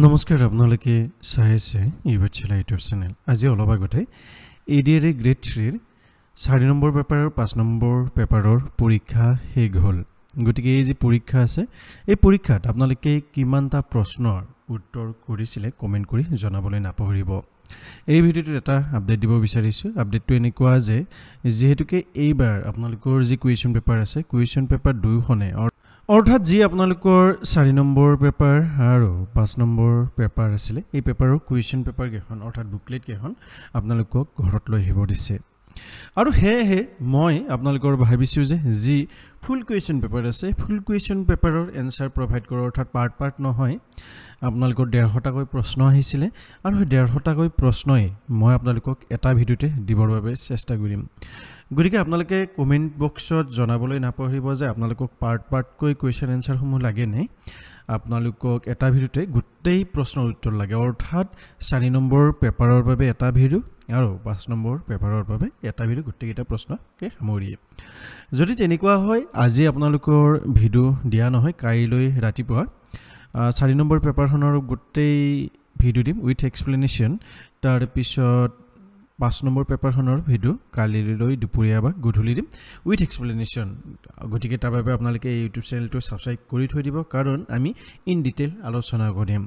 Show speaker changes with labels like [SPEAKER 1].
[SPEAKER 1] নমস্কাৰ আপোনালোকে চাই আছে ইউটিউব ইউটিউব চেনেল আজি অলপ আগতে এডিআৰএ গ্ৰেড 3 ৰ 4 নম্বৰ পেপাৰ আৰু 5 নম্বৰ পেপাৰৰ পৰীক্ষা শেষ হ'ল গতিকে এই যে পৰীক্ষা আছে এই পৰীক্ষাত আপোনালোকে কিমানটা প্ৰশ্নৰ উত্তৰ কৰিছিলে কমেন্ট কৰি জনাবলৈ নাপাহৰিব এই ভিডিঅ'টোত এটা আপডেট দিব বিচাৰিছো আপডেটটো এনেকুৱা যে যেহেতুকে এইবাৰ আপোনালোকৰ যি কুৱেশ্যন পেপাৰ আছে কুৱেশ্যন পেপাৰ 2 খনে অৰ্থাৎ যি আপোনালোকৰ 4 নম্বৰ পেপাৰ আৰু 5 নম্বৰ পেপাৰ আছিল এই পেপাৰৰ কুৱেশ্যন পেপাৰ কেখন অৰ্থাৎ বুকলেট কেখন আপোনালোকক ঘৰত লৈ আহিব দিছে আৰু হেহে মই আপোনালোকৰ ভাবিছো যে যি ফুল কুৱেশ্যন পেপাৰ আছে ফুল কুৱেশ্যন পেপাৰৰ এনসাৰ প্ৰভাইড কৰা অৰ্থাৎ পাৰ্ট নহয় আপোনালোকৰ 150টাকৈ প্ৰশ্ন আহিছিল আৰু 150টাকৈ প্ৰশ্নই মই আপোনালোকক এটা ভিডিঅ'তে দিবৰ বাবে চেষ্টা কৰিম গতিকে আপোনালোকে কমেন্ট বক্সত জনাবলৈ নাপাহৰিব যে আপোনালোকক পাৰ্টকৈ কুৱেশ্যন এনসাৰ সমূহ লাগে নে আপোনালোকক এটা ভিডিঅ'তে গোটেই প্ৰশ্নৰ উত্তৰ লাগে অৰ্থাৎ 4 নম্বৰ পেপাৰৰ বাবে এটা ভিডিঅ' আৰু 5 নম্বৰ পেপাৰৰ বাবে এটা ভিডিঅ' গোটেইটা প্ৰশ্নকে সামৰি যদি তেনেকুৱা হয় আজি আপোনালোকৰ ভিডিঅ' দিয়া নহয় কাইলৈ ৰাতিপুৱা 4 নম্বৰ পেপাৰখনৰ গোটেই ভিডিঅ' দিম উইথ এক্সপ্লেনেশ্যন তাৰ পিছত 5 নম্বৰ পেপাৰখনৰ ভিডিঅ' কালিলৈ দুপৰীয়া বা গধূলি দিম উইথ এক্সপ্লেনেশ্যন গতিকে তাৰ বাবে আপোনালোকে ইউটিউব চেনেলটো সাবস্ক্ৰাইব কৰি থৈ দিব কাৰণ আমি ইন ডিটেইল আলোচনা কৰিম